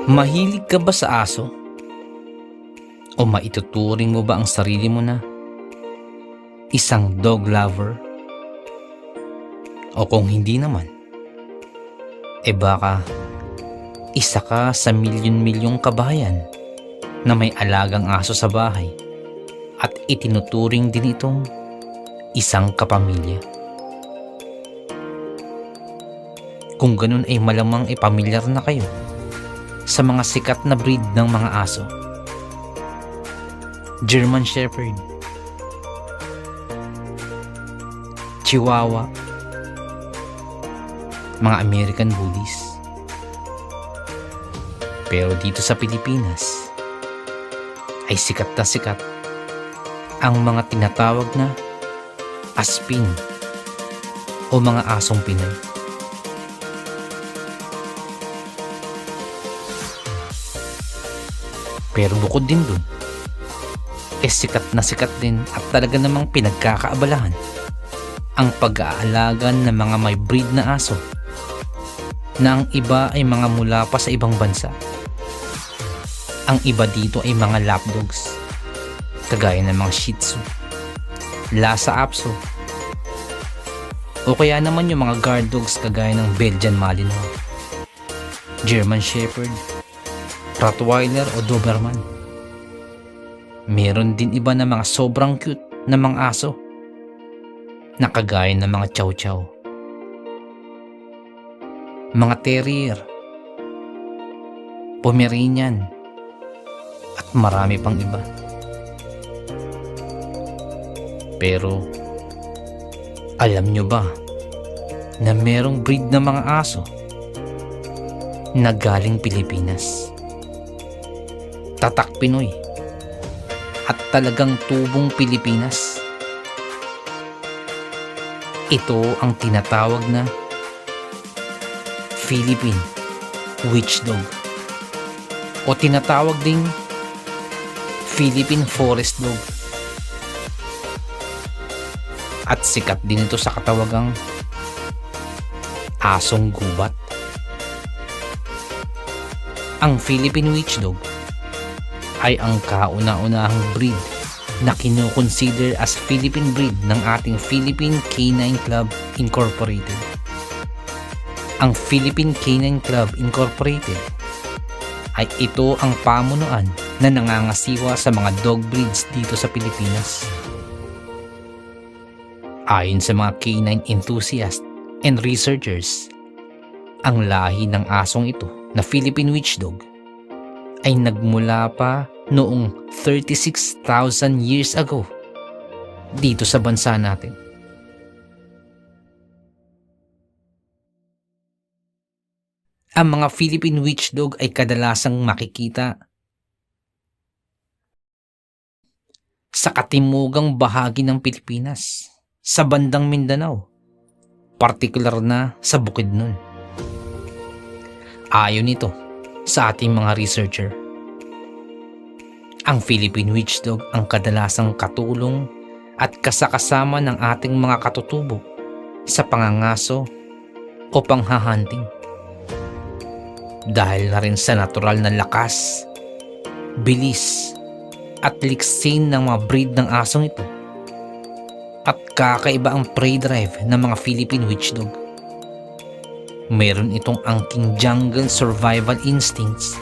Mahilig ka ba sa aso? O maituturing mo ba ang sarili mo na isang dog lover? O kung hindi naman, baka isa ka sa milyon-milyong kabayan na may alagang aso sa bahay at itinuturing din itong isang kapamilya. Kung ganun ay malamang pamilyar na kayo sa mga sikat na breed ng mga aso. German Shepherd, Chihuahua, mga American Bullies. Pero dito sa Pilipinas ay sikat na sikat ang mga tinatawag na Aspin o mga asong Pinoy. Pero bukod din dun, sikat na sikat din at talaga namang pinagkakaabalahan ang pag-aalaga ng mga may breed na aso na ang iba ay mga mula pa sa ibang bansa. Ang iba dito ay mga lapdogs kagaya ng mga Shih Tzu, Lhasa Apso, o kaya naman yung mga guard dogs kagaya ng Belgian Malinois, German Shepherd, Rottweiler o Doberman. Meron din iba na mga sobrang cute na mga aso na kagaya ng mga Chow Chow, mga Terrier, Pomeranian at marami pang iba. Pero alam nyo ba na merong breed ng mga aso na galing Pilipinas? Tatak Pinoy at talagang tubong Pilipinas. Ito ang tinatawag na Philippine Witch Dog o tinatawag ding Philippine Forest Dog. At sikat din ito sa katawagang asong gubat. Ang Philippine Witch Dog ay ang kauna-unahang breed na kinukonsider as Philippine breed ng ating Philippine Canine Club Incorporated. Ang Philippine Canine Club Incorporated ay ito ang pamunuan na nangangasiwa sa mga dog breeds dito sa Pilipinas. Ayon sa mga canine enthusiasts and researchers, ang lahi ng asong ito na Philippine Witch Dog ay nagmula pa noong 36,000 years ago dito sa bansa natin. Ang mga Philippine Witch Dog ay kadalasang makikita sa katimugang bahagi ng Pilipinas, sa bandang Mindanao, partikular na sa Bukidnon. Ayon nito sa ating mga researcher, ang Philippine Witch Dog ang kadalasang katulong at kasakasama ng ating mga katutubo sa pangangaso o panghahunting. Dahil na rin sa natural na lakas, bilis at liksin ng mga breed ng asong ito at kakaiba ang prey drive ng mga Philippine Witch Dog. Meron itong angking jungle survival instincts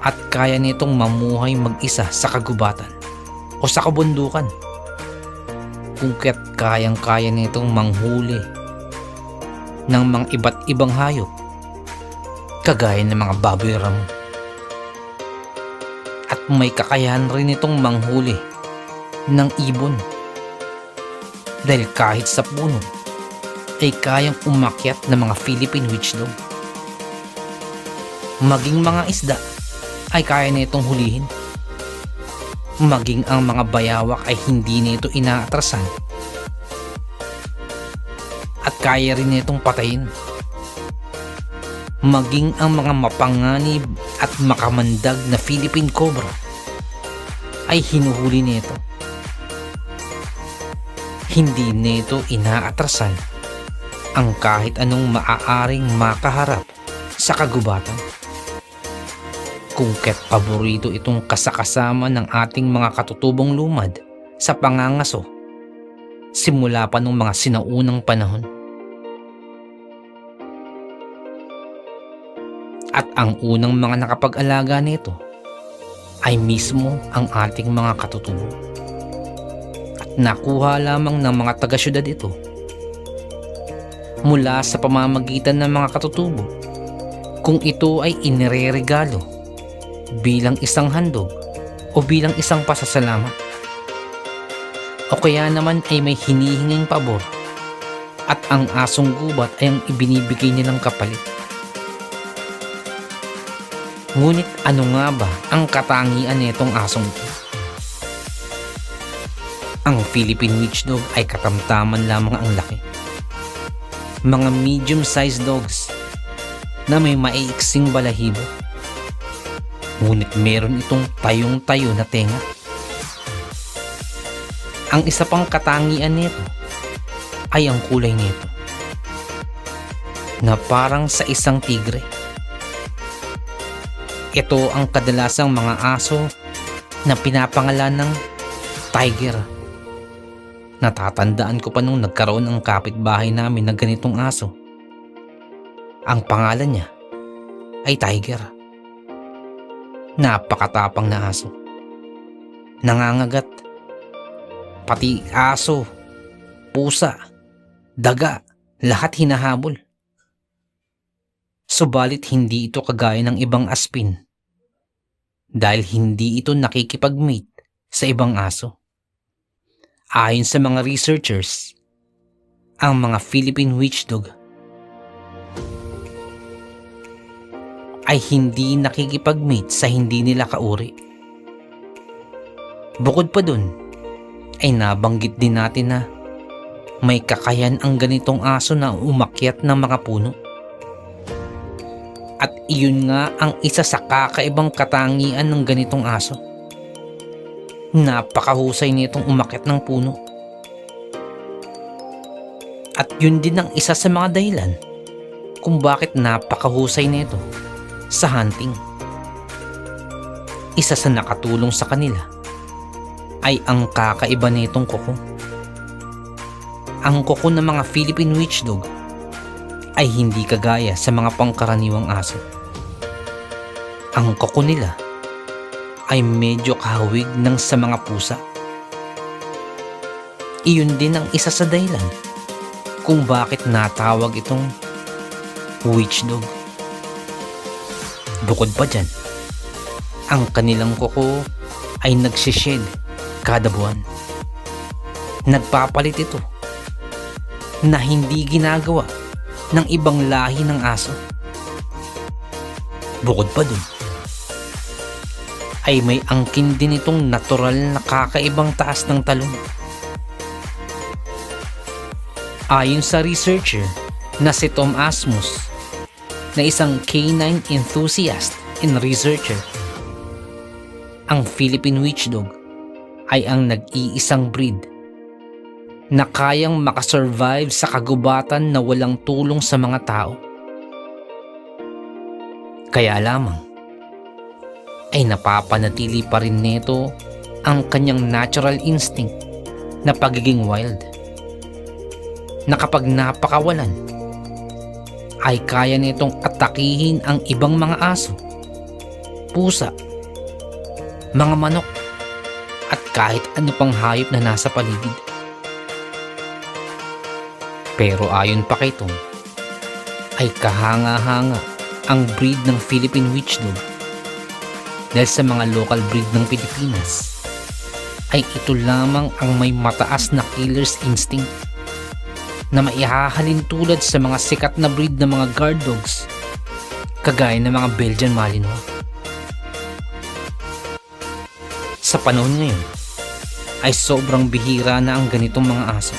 at kaya nitong mamuhay mag-isa sa kagubatan o sa kabundukan, kung kaya't kayang-kaya nitong manghuli ng mga iba't ibang hayop kagaya ng mga baboy ramo. At may kakayahan rin itong manghuli ng ibon dahil kahit sa puno ay kayang umakyat ng mga Philippine Witch Dog. Maging mga isda ay kaya nitong hulihin. Maging ang mga bayawak ay hindi nito inaatrasan. At kaya rin nitong patayin. Maging ang mga mapanganib at makamandag na Philippine Cobra ay hinuhuli nito. Hindi nito inaatrasan ang kahit anong maaaring makaharap sa kagubatan. kung kaya't paborito itong kasakasama ng ating mga katutubong lumad sa pangangaso simula pa nung mga sinaunang panahon. At ang unang mga nakapag-alaga nito ay mismo ang ating mga katutubo. At nakuha lamang ng mga taga-syudad ito mula sa pamamagitan ng mga katutubo kung ito ay inireregalo bilang isang handog o bilang isang pasasalamat, o kaya naman ay may hinihinging pabor at ang asong gubat ay ang ibinibigay nilang kapalit. Ngunit ano nga ba ang katangian nitong asong ito? Ang Philippine Witch Dog ay katamtaman lamang ang laki. Mga medium-sized dogs na may maiiksing balahibo. Ngunit meron itong tayong-tayo na tenga. Ang isa pang katangian nito ay ang kulay nito, na parang sa isang tigre. Ito ang kadalasang mga aso na pinapangalan ng tiger. Natatandaan ko pa nung nagkaroon ang kapitbahay namin ng ganitong aso. Ang pangalan niya ay Tiger. Napakatapang na aso. Nangangagat. Pati aso, pusa, daga, lahat hinahabol. Subalit hindi ito kagaya ng ibang aspin dahil hindi ito nakikipag-mate sa ibang aso. Ayon sa mga researchers, ang mga Philippine Witch Dog ay hindi nakikipag-mate sa hindi nila kauri. Bukod pa dun, ay nabanggit din natin na may kakayan ang ganitong aso na umakyat ng mga puno. At iyon nga ang isa sa kakaibang katangian ng ganitong aso. Napakahusay nitong umakyat ng puno. At yun din ang isa sa mga dahilan kung bakit napakahusay nito sa hunting. Isa sa nakatulong sa kanila ay ang kakaiba nitong kuko. Ang kuko ng mga Philippine Witch Dog ay hindi kagaya sa mga pangkaraniwang aso. Ang kuko nila ay medyo kahawig ng sa mga pusa. Iyon din ang isa sa dahilan kung bakit natawag itong witch dog. Bukod pa dyan, ang kanilang kuko ay nagsished kada buwan. Nagpapalit ito na hindi ginagawa ng ibang lahi ng aso. Bukod pa dun, ay may angkin din itong natural na kakaibang taas ng talon. Ayon sa researcher na si Tom Asmus, na isang canine enthusiast and researcher, ang Philippine Witch Dog ay ang nag-iisang breed na kayang makasurvive sa kagubatan na walang tulong sa mga tao. Kaya lamang ay napapanatili pa rin nito ang kanyang natural instinct na pagiging wild, na kapag napakawalan ay kaya nitong atakihin ang ibang mga aso, pusa, mga manok at kahit ano pang hayop na nasa paligid. Pero ayon pa kay Tom, ay kahanga-hanga ang breed ng Philippine Witch Dog dahil sa mga local breed ng Pilipinas ay ito lamang ang may mataas na killer's instinct na maihahalin tulad sa mga sikat na breed ng mga guard dogs kagaya ng mga Belgian Malinois. Sa panahon ngayon ay sobrang bihira na ang ganitong mga aso,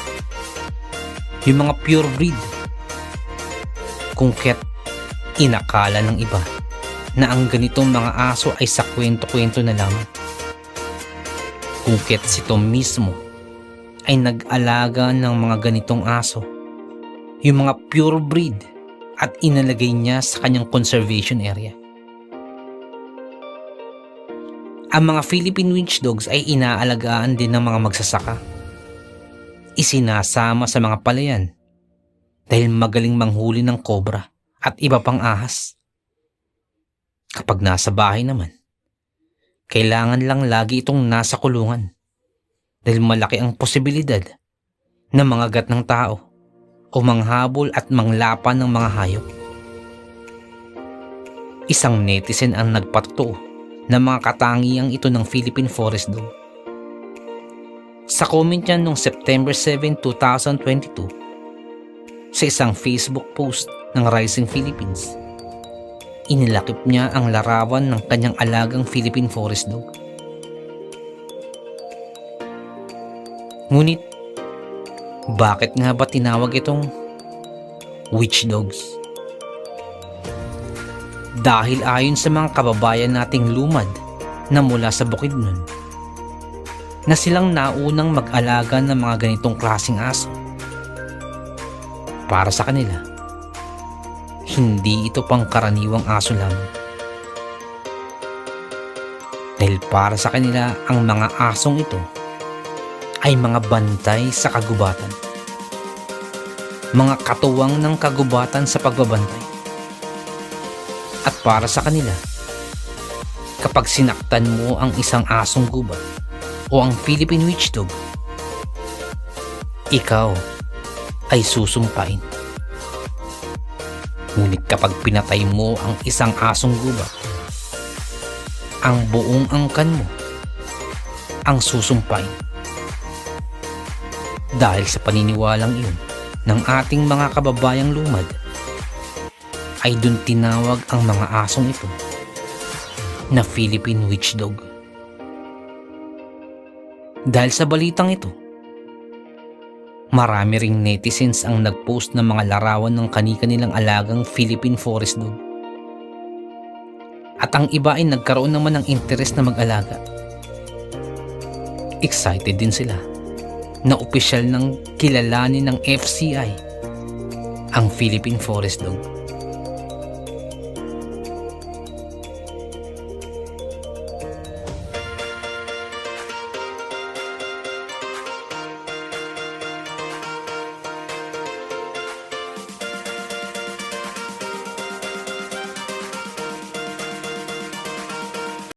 yung mga pure breed, kung kaya't inakala ng iba na ang ganitong mga aso ay sa kwento-kwento na lamang. Kung kaya't si Tom mismo ay nag-alaga ng mga ganitong aso, yung mga pure breed, at inalagay niya sa kanyang conservation area. Ang mga Philippine Witch Dogs ay inaalagaan din ng mga magsasaka. Isinasama sa mga palayan dahil magaling manghuli ng kobra at iba pang ahas. Kapag nasa bahay naman, kailangan lang lagi itong nasa kulungan dahil malaki ang posibilidad na mangagat ng tao o manghabol at manglapan ng mga hayop. Isang netizen ang nagpatotoo ng mga katangiang ito ng Philippine Forest Dog. Sa comment niya noong September 7, 2022 sa isang Facebook post ng Rising Philippines, inilakip niya ang larawan ng kanyang alagang Philippine Forest Dog. Ngunit, bakit nga ba tinawag itong witch dogs? Dahil ayon sa mga kababayan nating lumad na mula sa Bukidnon, na silang naunang mag-alaga ng mga ganitong klaseng aso. Para sa kanila, hindi ito pangkaraniwang aso lamang. Dahil para sa kanila, ang mga asong ito ay mga bantay sa kagubatan. Mga katuwang ng kagubatan sa pagbabantay. At para sa kanila, kapag sinaktan mo ang isang asong gubat o ang Philippine Witch Dog, ikaw ay susumpain. Ngunit kapag pinatay mo ang isang asong gubat, ang buong angkan mo ang susumpain. Dahil sa paniniwalang iyon ng ating mga kababayang lumad, ay dun tinawag ang mga asong ito na Philippine Witch Dog. Dahil sa balitang ito, marami ring netizens ang nagpost ng mga larawan ng kani-kanilang alagang Philippine Forest Dog. At ang iba ay nagkaroon naman ng interes na mag-alaga. Excited din sila na opisyal ng kilalanin ng FCI ang Philippine Forest Dog.